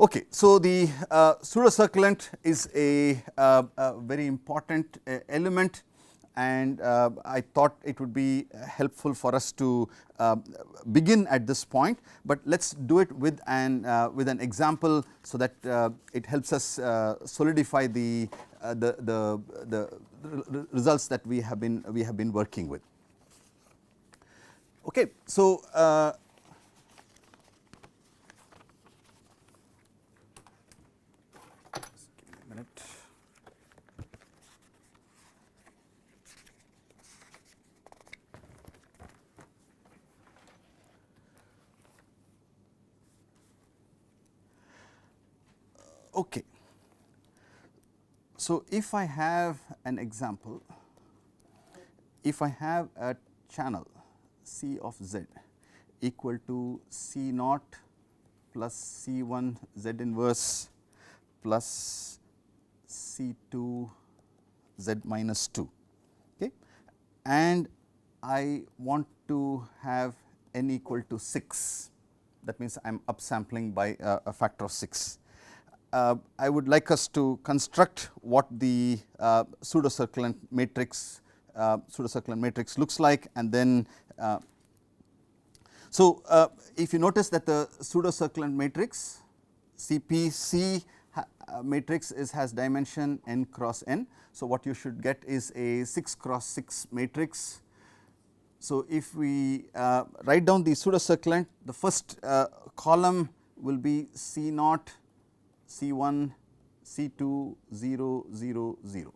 Okay, so the pseudo circulant is a very important element, and I thought it would be helpful for us to begin at this point, but let us do it with an example, so that it helps us solidify the results that we have been working with. Okay, so okay. So, if I have an example, if I have a channel C of z equal to C naught plus C1 z inverse plus C2 z minus 2, okay, and I want to have n equal to 6, that means I am upsampling by a factor of 6. I would like us to construct what the pseudo circulant matrix looks like, and then so if you notice that the pseudo circulant matrix CPC matrix has dimension n cross n. So, what you should get is a 6 cross 6 matrix. So, if we write down the pseudo circulant, the first column will be C naught, C1, C2, 0, 0, 0,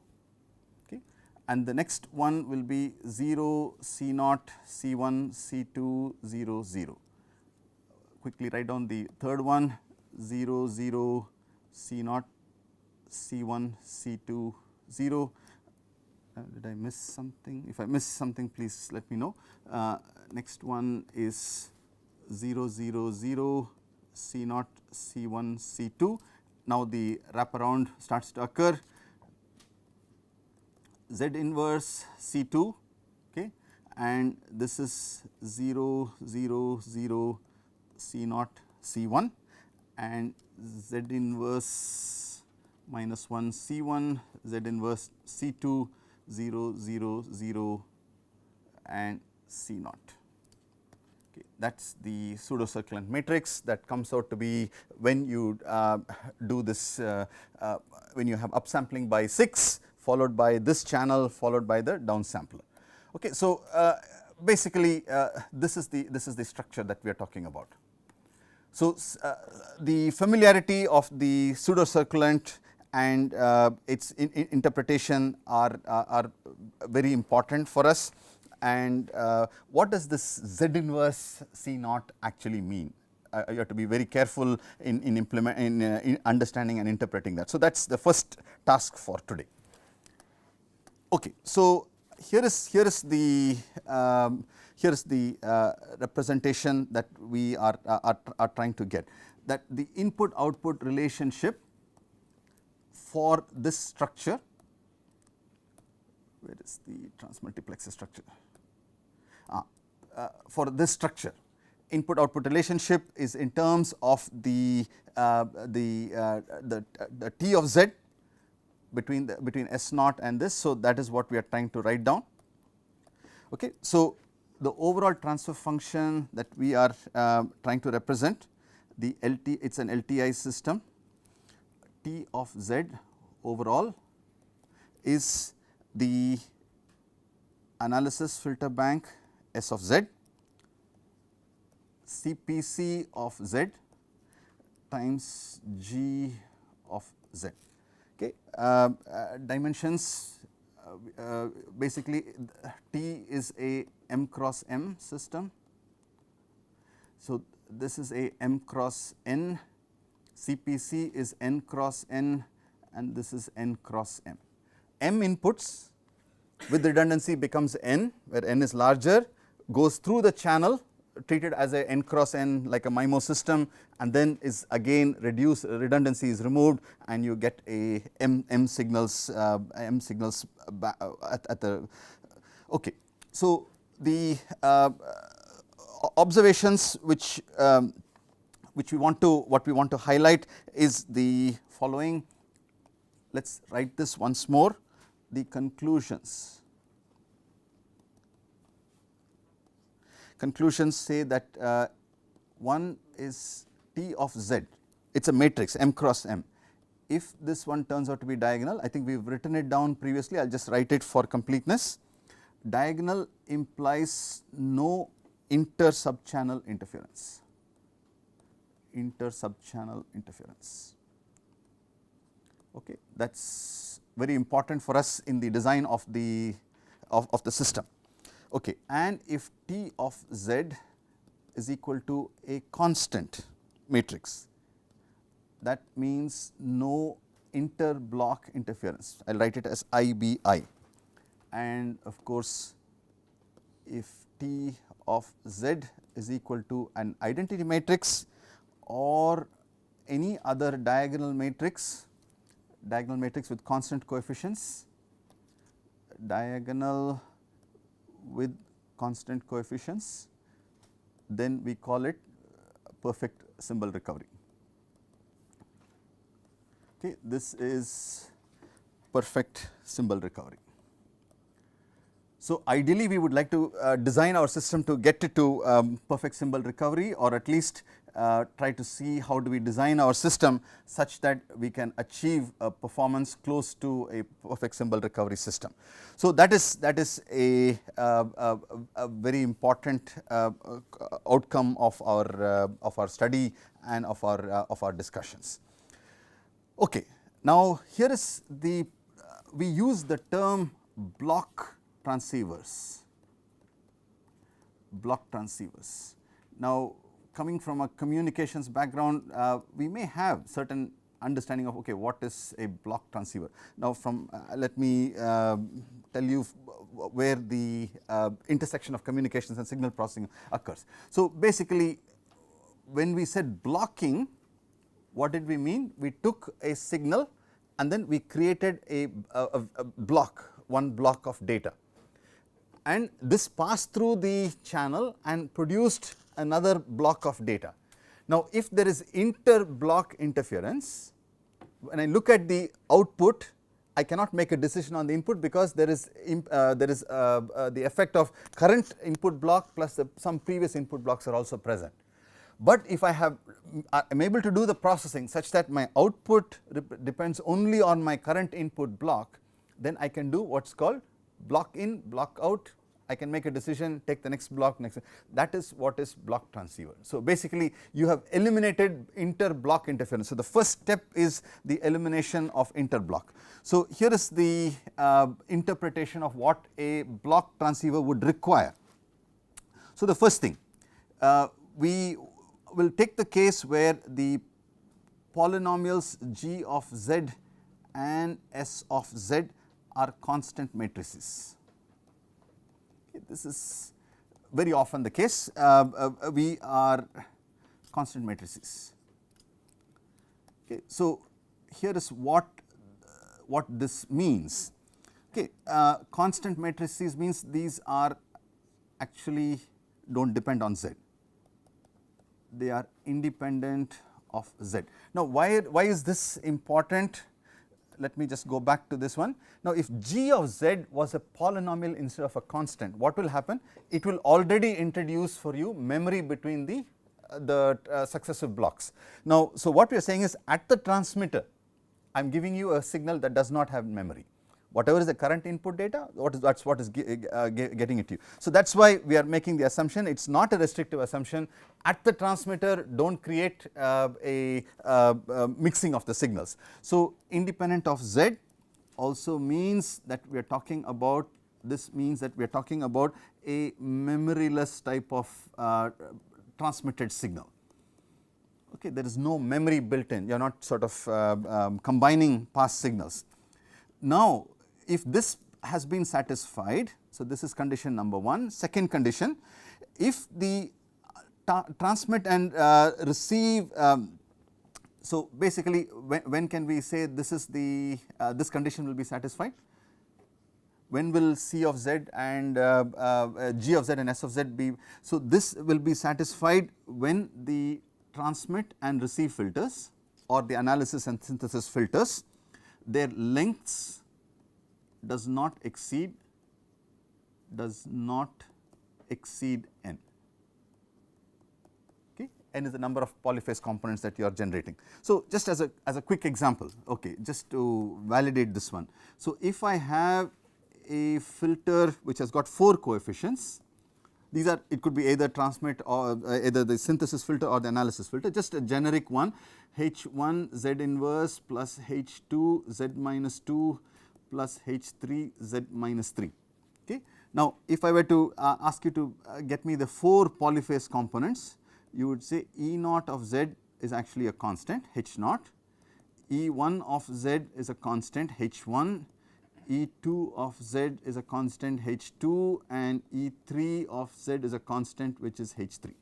okay, and the next one will be 0, C naught, C1, C2, 0, 0. Quickly write down the third one, 0, 0, C naught, C1, C2, 0. Did I miss something? If I miss something, please let me know. Next one is 0, 0, 0, C naught, C1, C2. Now, the wraparound starts to occur, Z inverse C2, okay, and this is 0, 0, 0, C naught, C1, and Z inverse minus 1 C1, Z inverse C2, 0, 0, 0, and C naught. That is the pseudo circulant matrix that comes out to be when you do this, when you have upsampling by 6 followed by this channel followed by the downsampler. Okay, so basically this is the structure that we are talking about. So the familiarity of the pseudo circulant and its interpretation are very important for us. And what does this Z inverse C naught actually mean? You have to be very careful in understanding and interpreting that. So, that is the first task for today. Okay, so here is the representation that we are trying to get, that the input output relationship for this structure. Where is the transmultiplexer structure? For this structure, input output relationship is in terms of the T of z between S naught and this. So, that is what we are trying to write down. Okay. So, the overall transfer function that we are trying to represent, the LT, it is an LTI system, T of z overall is the analysis filter bank S of z, CPC of z times G of z. Okay. Dimensions, basically T is a m cross m system. So, this is a m cross n, CPC is n cross n, and this is n cross m. M inputs with redundancy becomes n, where n is larger, goes through the channel treated as a n cross n like a MIMO system, and then is again reduced, redundancy is removed, and you get a m signals at the. Okay. So, the observations which which we want to highlight is the following. Let us write this once more. The conclusions say that one is T of Z, it is a matrix M cross M. If this one turns out to be diagonal, I think we have written it down previously, I will just write it for completeness. Diagonal implies no inter-subchannel interference. Okay, that is very important for us in the design of the system. Okay, and if T of Z is equal to a constant matrix, that means no inter-block interference. I will write it as IBI. And of course, if T of Z is equal to an identity matrix or any other diagonal matrix with constant coefficients, then we call it perfect symbol recovery. Okay, this is perfect symbol recovery. So, ideally we would like to design our system to get it to perfect symbol recovery, or at least try to see how do we design our system such that we can achieve a performance close to a perfect symbol recovery system. So, that is a very important outcome of our study and of our discussions. Okay. Now, here is we use the term block transceivers. Now, coming from a communications background, we may have certain understanding of, okay, what is a block transceiver. Now, let me tell you where the intersection of communications and signal processing occurs. So, basically when we said blocking, what did we mean? We took a signal and then we created a block, one block of data, and this passed through the channel and produced another block of data. Now, if there is inter-block interference, when I look at the output, I cannot make a decision on the input because there is the effect of current input block plus some previous input blocks are also present. But if I am able to do the processing such that my output depends only on my current input block, then I can do what is called block in, block out. I can make a decision, take the next block, that is what is block transceiver. So, basically you have eliminated inter-block interference. So, the first step is the elimination of inter-block. So, here is the interpretation of what a block transceiver would require. So, the first thing, we will take the case where the polynomials G of Z and S of Z are constant matrices. Okay, this is very often the case. We are constant matrices. Okay, so, here is what this means. Okay, constant matrices means these are actually do not depend on Z, they are independent of Z. Now, why is this important? Let me just go back to this one. Now, if G of Z was a polynomial instead of a constant, what will happen? It will already introduce for you memory between the successive blocks. Now, so what we are saying is at the transmitter, I am giving you a signal that does not have memory. Whatever is the current input data, that is what is getting it to you. So, that is why we are making the assumption, it is not a restrictive assumption. At the transmitter, do not create a mixing of the signals. So, independent of Z also means that we are talking about, this means that we are talking about a memoryless type of transmitted signal. Okay, there is no memory built in, you are not sort of combining past signals. Now, if this has been satisfied, so this is condition number 1. Second condition, if the transmit and receive, so basically when can we say this is the this condition will be satisfied? When will C of Z and G of Z and S of Z be? So, this will be satisfied when the transmit and receive filters or the analysis and synthesis filters, their lengths does not exceed n. Okay. N is the number of polyphase components that you are generating. So, just as a quick example, okay, just to validate this one. So, if I have a filter which has got 4 coefficients, these are, it could be either transmit or either the synthesis filter or the analysis filter, just a generic one, H1 Z inverse plus H2 Z minus 2 plus H3 Z minus 3. Okay. Now, if I were to ask you to get me the 4 polyphase components, you would say E naught of Z is actually a constant H naught, E1 of Z is a constant H1, E2 of Z is a constant H2 and E3 of Z is a constant which is H3.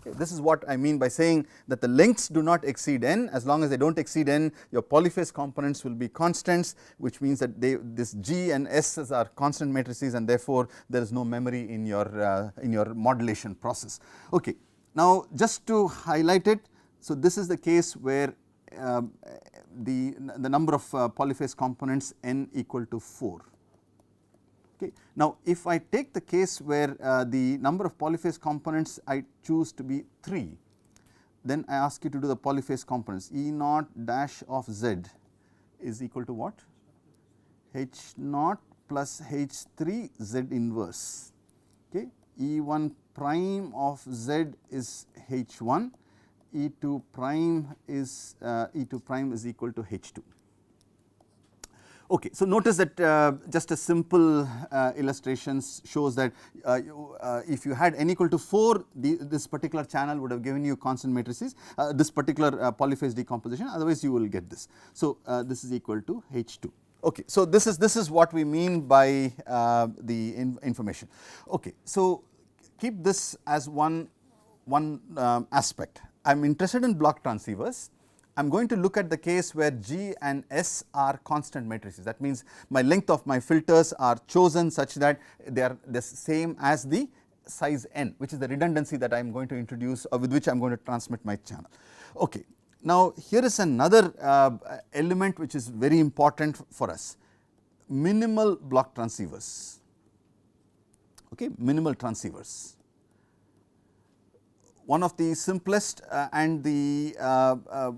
Okay. This is what I mean by saying that the lengths do not exceed n. As long as they do not exceed n, your polyphase components will be constants, which means that this G and S are constant matrices and therefore, there is no memory in your modulation process. Okay. Now, just to highlight it, so this is the case where the number of polyphase components n equal to 4. Okay. Now, if I take the case where the number of polyphase components I choose to be 3, then I ask you to do the polyphase components E naught dash of Z is equal to what? H naught plus H3 Z inverse. Okay. E1 prime of Z is H1, E2 prime is equal to H2. Okay. So, notice that just a simple illustrations shows that if you had n equal to 4, this particular channel would have given you constant matrices, this particular polyphase decomposition, otherwise you will get this. So, this is equal to H2. Okay. So, this is what we mean by the information. Okay. So, keep this as one aspect. I am interested in block transceivers. I am going to look at the case where G and S are constant matrices. That means, my length of my filters are chosen such that they are the same as the size n, which is the redundancy that I am going to introduce or with which I am going to transmit my channel. Okay. Now, here is another element which is very important for us, minimal block transceivers. Okay, minimal transceivers. One of the simplest and the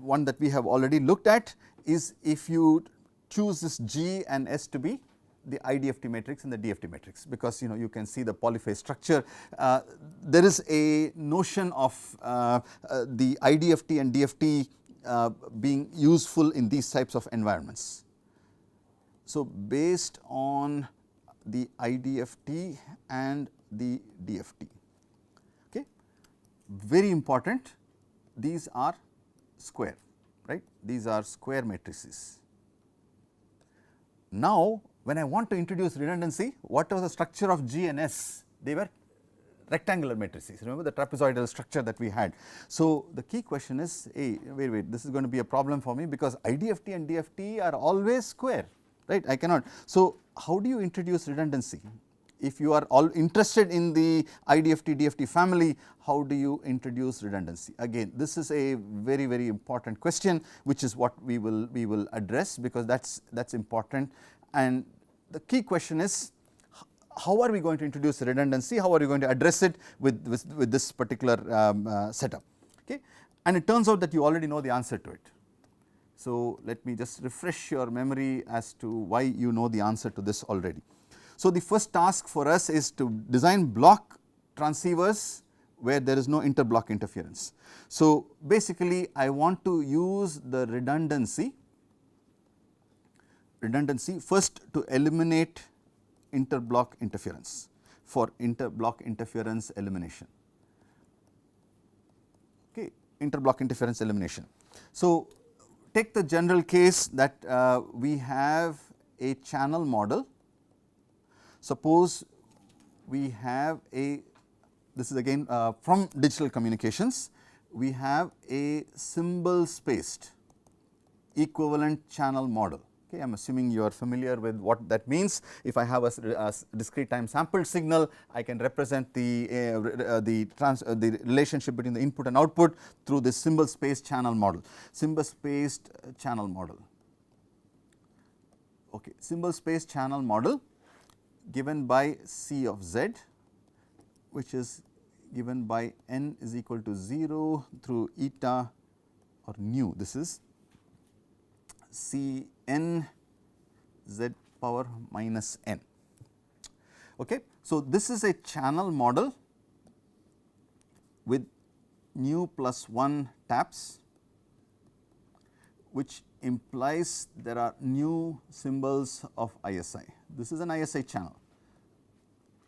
one that we have already looked at is if you choose this G and S to be the IDFT matrix and the DFT matrix, because you can see the polyphase structure. There is a notion of the IDFT and DFT being useful in these types of environments. So, based on the IDFT and the DFT, okay, very important, these are square, right, these are square matrices. Now, when I want to introduce redundancy, what was the structure of G and S? They were rectangular matrices, remember the trapezoidal structure that we had. So, the key question is, hey, wait, this is going to be a problem for me because IDFT and DFT are always square, right, I cannot. So, how do you introduce redundancy? If you are all interested in the IDFT DFT family, how do you introduce redundancy? Again, this is a very, very important question, which is what we will address, because that's important. And the key question is, how are we going to introduce redundancy? How are we going to address it with this particular setup? Okay, and it turns out that you already know the answer to it. So, let me just refresh your memory as to why you know the answer to this already. So, the first task for us is to design block transceivers where there is no interblock interference. So, basically I want to use the redundancy first to eliminate interblock interference, for interblock interference elimination. Okay, interblock interference elimination. So, take the general case that we have a channel model. Suppose we have this is again from digital communications, we have a symbol spaced equivalent channel model. Okay, I am assuming you are familiar with what that means. If I have a discrete time sampled signal, I can represent the relationship between the input and output through this symbol spaced channel model. Symbol spaced channel model. Okay, symbol spaced channel model given by C of z, which is given by n is equal to 0 through eta or nu. This is C n z power minus n. Okay. So, this is a channel model with nu plus 1 taps, which implies there are new symbols of ISI. This is an ISI channel,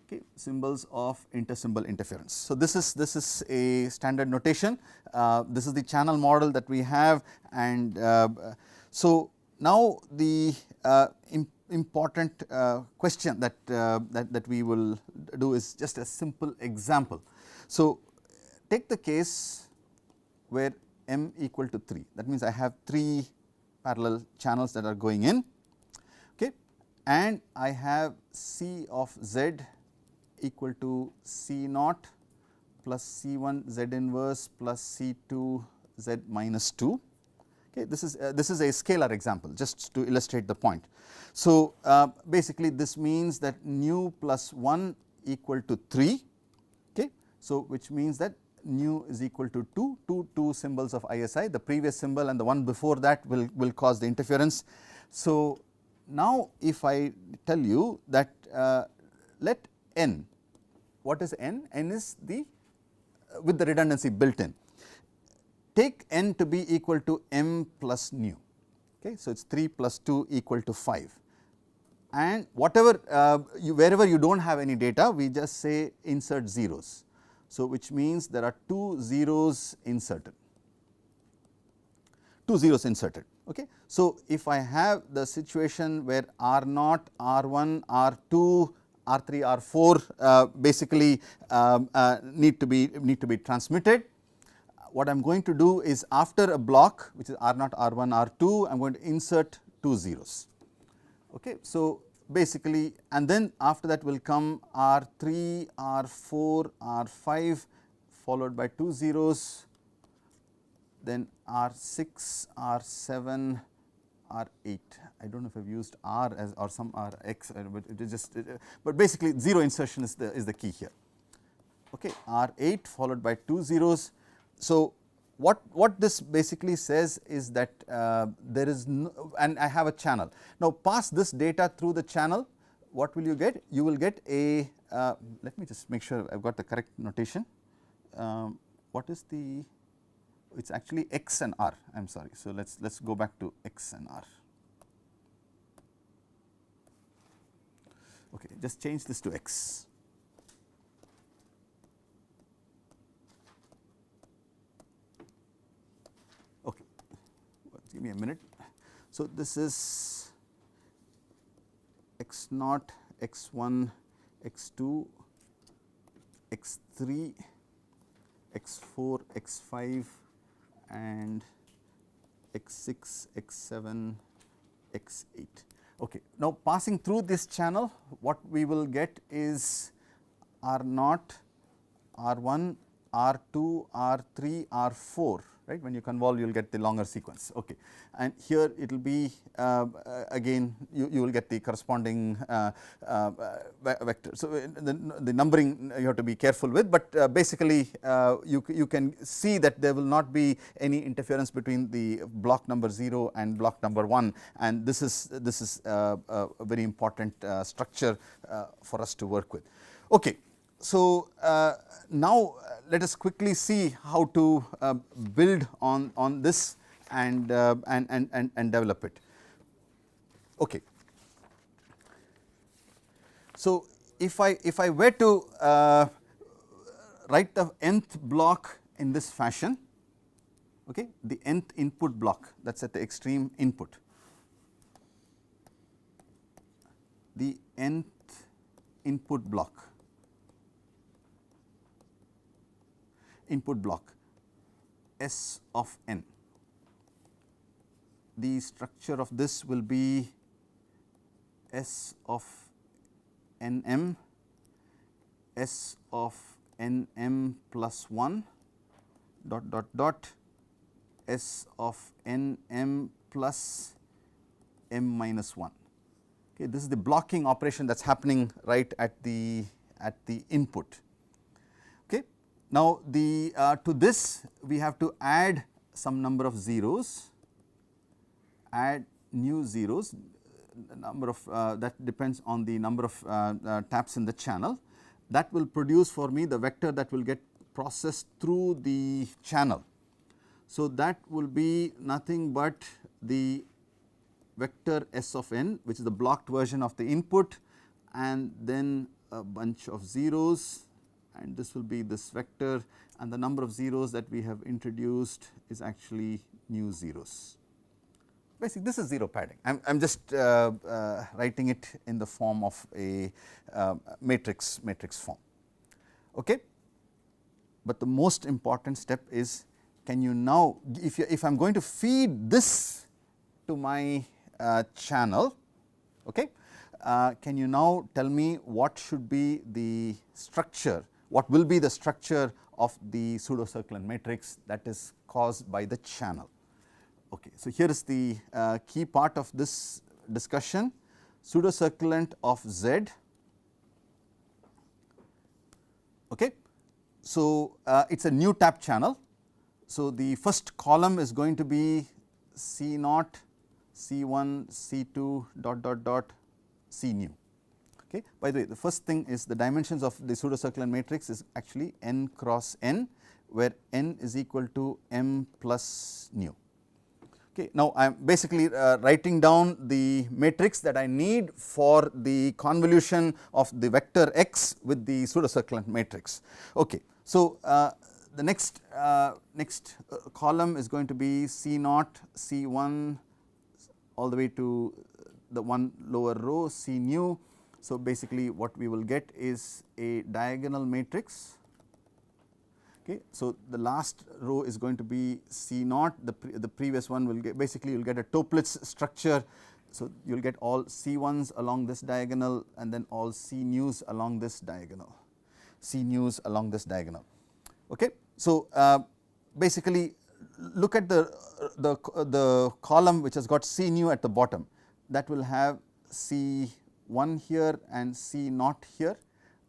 okay, symbols of intersymbol interference. So, this is a standard notation. This is the channel model that we have, and so now the important question that we will do is just a simple example. So, take the case where m equal to 3, that means I have 3 parallel channels that are going in, okay, and I have C of z equal to C naught plus C1 z inverse plus C2 z minus 2. Okay, this is a scalar example just to illustrate the point. So, basically this means that nu plus 1 equal to 3, okay. So, which means that nu is equal to 2 symbols of ISI, the previous symbol and the one before that will cause the interference. So, now if I tell you that let n, what is n? N is the with the redundancy built in. Take n to be equal to m plus nu, okay. So, it is 3 plus 2 equal to 5, and whatever wherever you do not have any data, we just say insert zeros. So, which means there are 2 zeros inserted, okay. So, if I have the situation where R naught, R1, R2, R3, R4 basically need to be transmitted, what I am going to do is after a block which is R naught, R1, R2, I am going to insert 2 zeros, okay. So, basically, and then after that will come R3, R4, R5 followed by 2 zeros, then R6, R7, R8. I do not know if I have used R as or some Rx, but it is just but basically 0 insertion is the key here, okay. R8 followed by 2 zeros. So, what this basically says is that there is no, and I have a channel. Now, pass this data through the channel, what will you get? You will get a, let me just make sure I have got the correct notation. What is the, it is actually X and R, I am sorry. So, let us go back to X and R. Okay, just change this to X. Okay, give me a minute. So, this is X naught, X1, X2, X3, X4, X5 and X6, X7, X8. Okay. Now, passing through this channel, what we will get is R naught, R1, R2, R3, R4, right. When you convolve, you will get the longer sequence, okay. And here it will be again you will get the corresponding vector. So, the numbering you have to be careful with, but basically you can see that there will not be any interference between the block number 0 and block number 1, and this is a very important structure for us to work with, okay. So, now let us quickly see how to build on this and develop it. Okay. So, if I were to write the nth block in this fashion, okay, the nth input block, that is at the extreme input, the nth input block S of n. the structure of this will be S of n m, S of n m plus 1 dot dot dot S of n m plus m minus 1. Okay, this is the blocking operation that is happening right at the input. Okay. Now, the to this we have to add some number of zeros, add new zeros, number of that depends on the number of taps in the channel. That will produce for me the vector that will get processed through the channel. So, that will be nothing but the vector S of n, which is the blocked version of the input, and then a bunch of zeros, and this will be this vector, and the number of zeros that we have introduced is actually new zeros. Basically, this is zero padding. I am just writing it in the form of a matrix form. Okay. But the most important step is, can you now, if I am going to feed this to my channel, okay, can you now tell me what should be the structure, what will be the structure of the pseudo circulant matrix that is caused by the channel. Okay. So, here is the key part of this discussion, pseudo circulant of Z. Okay. So, it is a new tap channel. So, the first column is going to be C naught, C1, C2 dot dot dot C new. Okay. By the way, the first thing is the dimensions of the pseudo circulant matrix is actually n cross n, where n is equal to m plus nu. Okay. Now, I am basically writing down the matrix that I need for the convolution of the vector x with the pseudo circulant matrix. Okay. So, the next column is going to be C naught, C1 all the way to the one lower row C nu. So, basically what we will get is a diagonal matrix. Okay. So, the last row is going to be C naught, the previous one will get, basically you will get a Toeplitz structure. So, you will get all C1s along this diagonal and then all C nus along this diagonal, C nus along this diagonal. Okay. So, basically look at the column which has got C nu at the bottom, that will have C1 here and C naught here.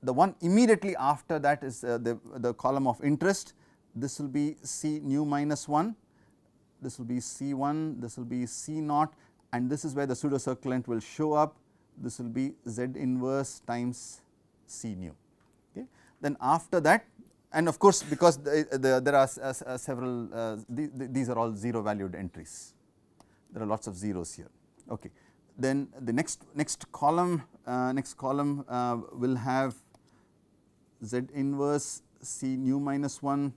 The one immediately after that is the column of interest. This will be C nu minus 1, this will be C1, this will be C naught, and this is where the pseudo circulant will show up. This will be Z inverse times C nu. Okay. Then after that, and of course, because there are several these are all zero valued entries, there are lots of zeros here. Okay. Then the next column will have Z inverse C nu minus 1,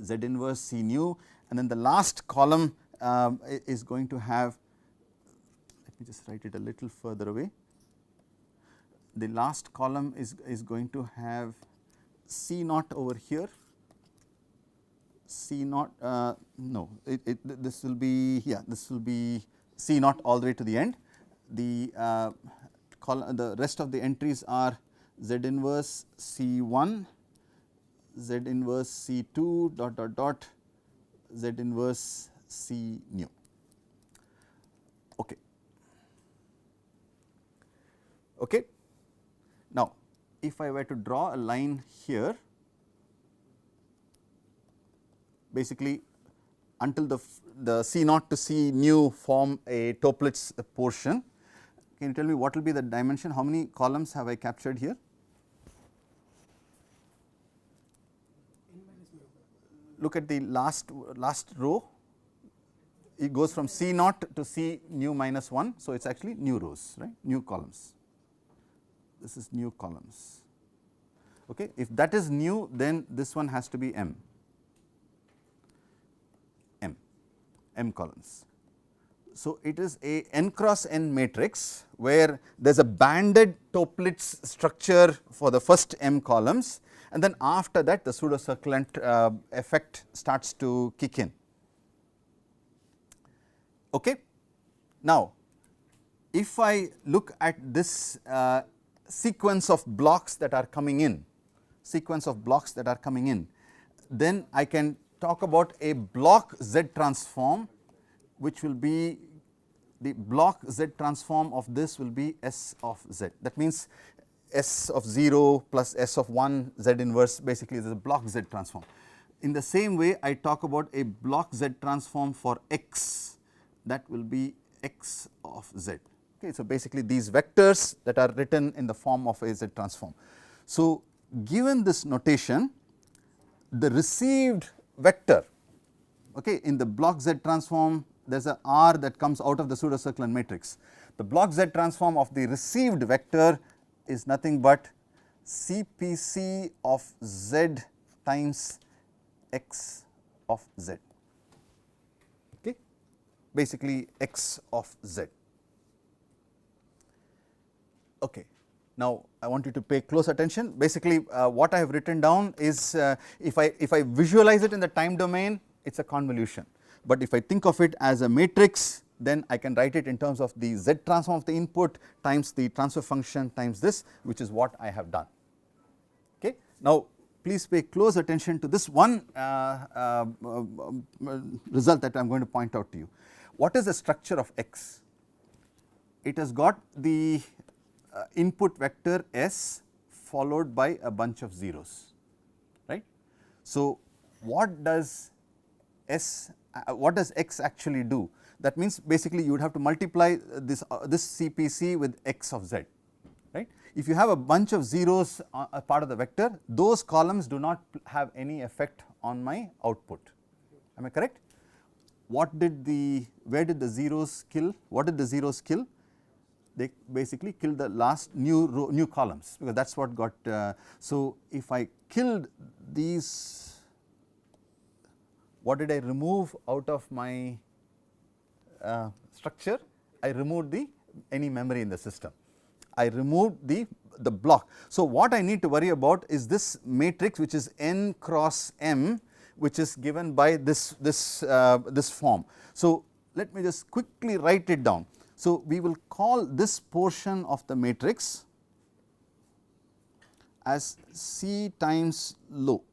Z inverse C nu, and then the last column is going to have, let me just write it a little further away. The last column is going to have C naught over here, C naught no, this will be, yeah, this will be C naught all the way to the end. The rest of the entries are Z inverse C1, Z inverse C2 dot dot dot, Z inverse C nu. Okay. Okay. Now, if I were to draw a line here, basically until the C naught to C nu form a Toeplitz portion, can you tell me what will be the dimension? How many columns have I captured here? Look at the last row, it goes from C naught to C nu minus 1. So, it is actually new rows, right, new columns. This is new columns. Okay. If that is new, then this one has to be M columns. So, it is a n cross n matrix where there is a banded Toeplitz structure for the first m columns, and then after that the pseudo circulant effect starts to kick in. Okay. Now, if I look at this sequence of blocks that are coming in, then I can talk about a block Z transform, which will be the block Z transform of this will be S of Z. That means S of 0 plus S of 1 Z inverse basically is a block Z transform. In the same way, I talk about a block Z transform for X, that will be X of Z. Okay, so, basically these vectors that are written in the form of a Z transform. So, given this notation, the received vector, okay, in the block Z transform, there is a R that comes out of the pseudo circulant matrix. The block Z transform of the received vector is nothing but CPC of Z times X of Z, okay, basically X of Z. Okay. Now, I want you to pay close attention. Basically, what I have written down is if I visualize it in the time domain, it is a convolution, but if I think of it as a matrix, then I can write it in terms of the Z transform of the input times the transfer function times this, which is what I have done. Okay. Now, please pay close attention to this one result that I am going to point out to you. What is the structure of X? It has got the input vector S followed by a bunch of zeros, right. So, what does X actually do? That means basically you would have to multiply this CPC with X of Z, right. If you have a bunch of zeros a part of the vector, those columns do not have any effect on my output, am I correct? Where did the zeros kill? What did the zeros kill? They basically killed the last new columns, because that is what got. So, if I killed these, what did I remove out of my structure? I removed any memory in the system. I removed the block. So, what I need to worry about is this matrix, which is n cross m, which is given by this form. So, let me just quickly write it down. So, we will call this portion of the matrix as C times low,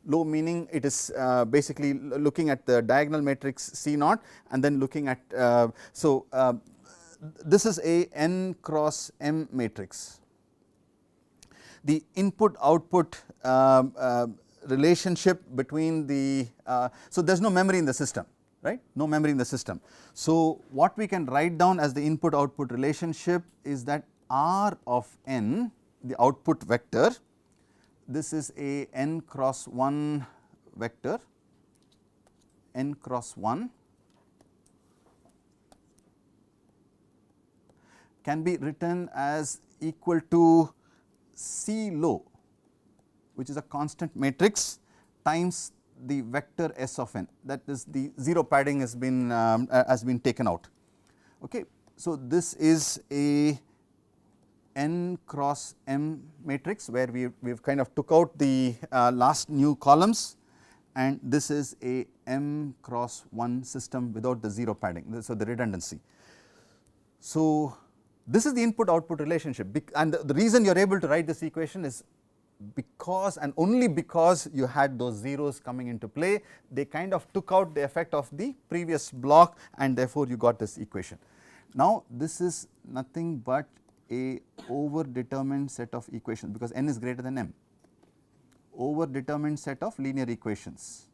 meaning it is basically looking at the diagonal matrix C naught and then looking at. This is a n cross m matrix. The input output relationship between the, so there is no memory in the system, right, no memory in the system. So, what we can write down as the input output relationship is that R of n, the output vector, this is a n cross 1 vector, n cross 1 can be written as equal to C low, which is a constant matrix, times the vector S of n, that is the 0 padding has been taken out. Okay. So, this is a n cross m matrix where we have kind of took out the last new columns, and this is a m cross 1 system without the 0 padding. So, the redundancy. So, this is the input output relationship, and the reason you are able to write this equation is because and only because you had those zeros coming into play. They kind of took out the effect of the previous block, and therefore, you got this equation. Now, this is nothing but a over determined set of equations, because n is greater than m, over determined set of linear equations,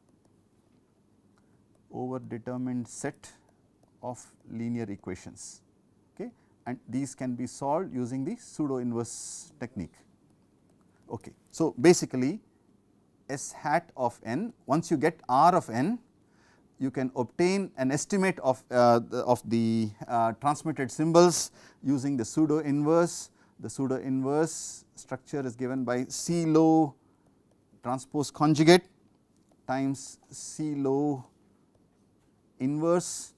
over determined set of linear equations, okay, and these can be solved using the pseudo inverse technique. Okay. So, basically S hat of n, once you get R of n, you can obtain an estimate of the transmitted symbols using the pseudo inverse. The pseudo inverse structure is given by C low transpose conjugate times C low inverse,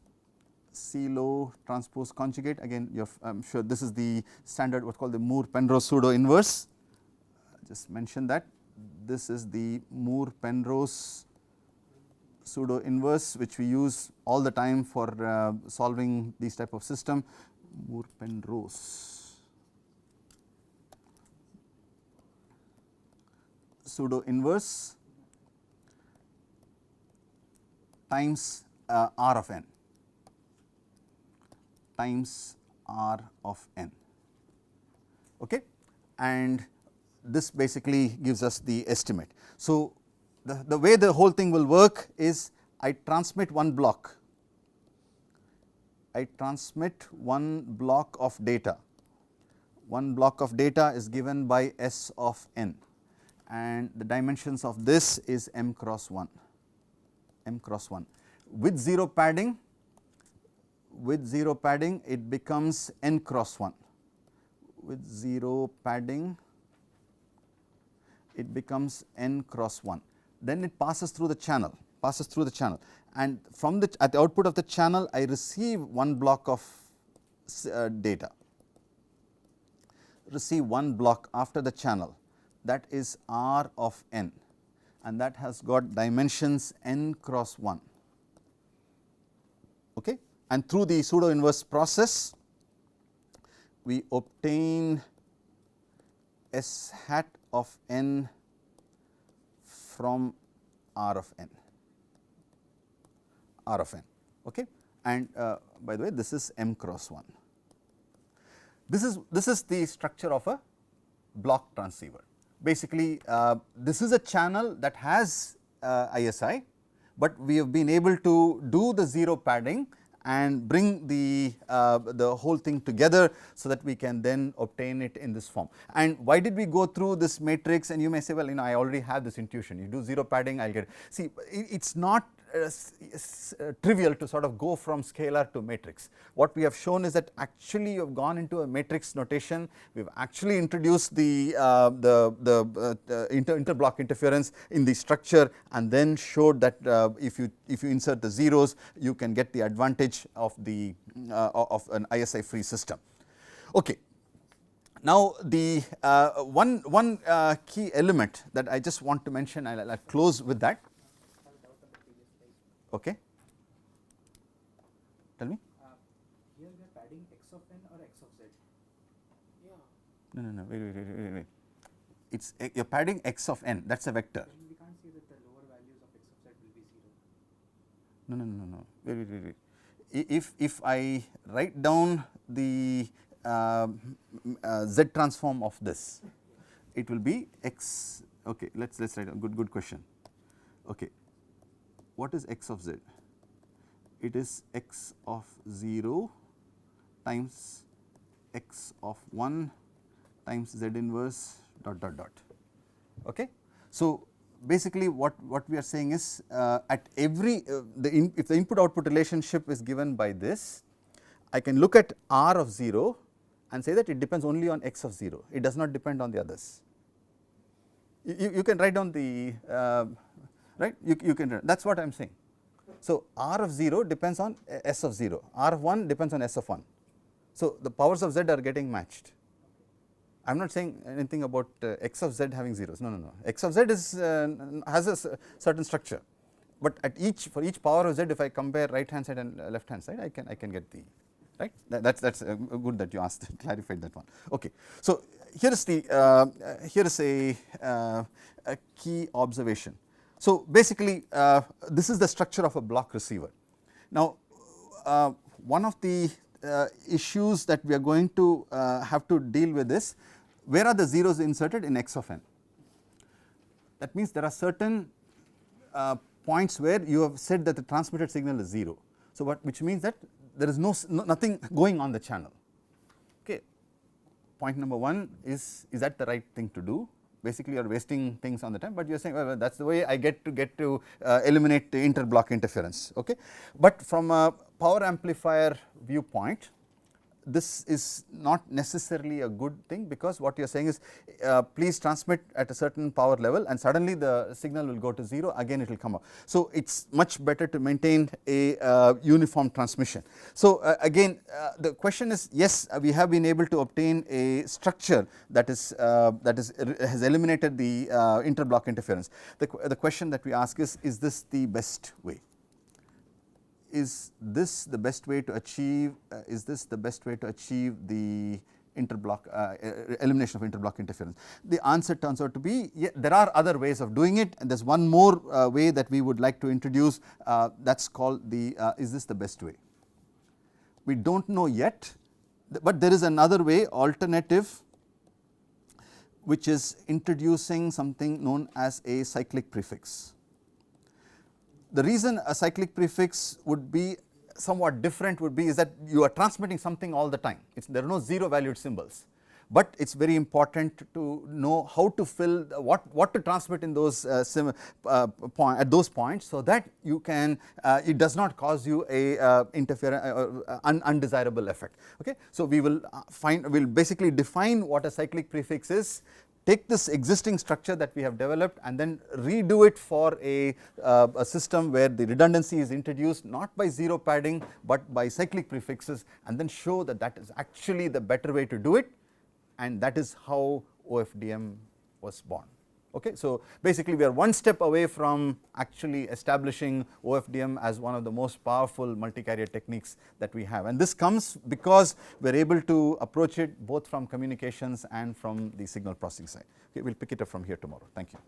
C low transpose conjugate. Again, I am sure this is the standard what is called the Moore-Penrose pseudo inverse. Just mention that this is the Moore-Penrose pseudo inverse, which we use all the time for solving these type of system, Moore-Penrose pseudo inverse times R of n times R of n, okay, and this basically gives us the estimate. So, the way the whole thing will work is I transmit one block of data. One block of data is given by S of n, and the dimensions of this is m cross 1, with 0 padding. With 0 padding it becomes n cross 1, with 0 padding it becomes n cross 1. Then it passes through the channel, and from the at the output of the channel I receive one block of data, receive one block after the channel, that is R of n, and that has got dimensions n cross 1, okay. And through the pseudo inverse process we obtain S hat of n from R of n, okay. And by the way, this is m cross 1. This is the structure of a block transceiver. Basically this is a channel that has ISI, but we have been able to do the 0 padding and bring the whole thing together so that we can then obtain it in this form. And why did we go through this matrix? And you may say, well, I already have this intuition, you do 0 padding, I will get it. See, it is not trivial to sort of go from scalar to matrix. What we have shown is that actually you have gone into a matrix notation, we have actually introduced the interblock interference in the structure, and then showed that if you insert the zeros you can get the advantage of the of an ISI free system. Okay. Now, the one key element that I just want to mention, I will close with that. Okay. Tell me. Here we are padding x of n or x of z. Yeah. No, wait. It's you are padding x of n. That's a vector. Then we can't say that the lower values of x of z will be 0. No. Wait. If I write down the z transform of this, it will be x. Okay. Let's write a good question. Okay. What is x of z? It is x of 0 times x of 1 times z inverse ... Okay. So, basically what we are saying is at every if the input output relationship is given by this, I can look at R of 0 and say that it depends only on x of 0, it does not depend on the others. You can write down the right, you can, that is what I am saying. So, R of 0 depends on S of 0, R of 1 depends on S of 1. So, the powers of Z are getting matched. I am not saying anything about x of Z having zeros, no, x of Z is has a certain structure, but at for each power of Z, if I compare right hand side and left hand side, I can get the right. That's good that you asked, clarified that one. Okay. So, here is a key observation. So, basically this is the structure of a block receiver. Now, one of the issues that we are going to have to deal with is, where are the zeros inserted? In x of n. That means there are certain points where you have said that the transmitted signal is 0. So, which means that there is nothing going on the channel. Okay. Point number 1 is that the right thing to do? Basically you are wasting things on the time, but you are saying, well, that is the way I get to eliminate the interblock interference. Okay. But from a power amplifier viewpoint, this is not necessarily a good thing, because what you are saying is please transmit at a certain power level and suddenly the signal will go to 0, again it will come up. So, it is much better to maintain a uniform transmission. So, again the question is, yes, we have been able to obtain a structure that has eliminated the interblock interference. The question that we ask is this the best way? Is this the best way to achieve the interblock elimination of interblock interference? The answer turns out to be, yeah, there are other ways of doing it, and there is one more way that we would like to introduce, that is called the is this the best way? We do not know yet, but there is another way, alternative, which is introducing something known as a cyclic prefix. The reason a cyclic prefix would be somewhat different is that you are transmitting something all the time. There are no zero valued symbols, but it is very important to know how to fill what to transmit in those at those points, so that you can it does not cause you a undesirable effect. Okay. So, we will basically define what a cyclic prefix is, take this existing structure that we have developed and then redo it for a system where the redundancy is introduced not by zero padding, but by cyclic prefixes, and then show that that is actually the better way to do it, and that is how OFDM was born. Okay. So, basically we are one step away from actually establishing OFDM as one of the most powerful multi-carrier techniques that we have, and this comes because we are able to approach it both from communications and from the signal processing side. Okay, we will pick it up from here tomorrow. Thank you.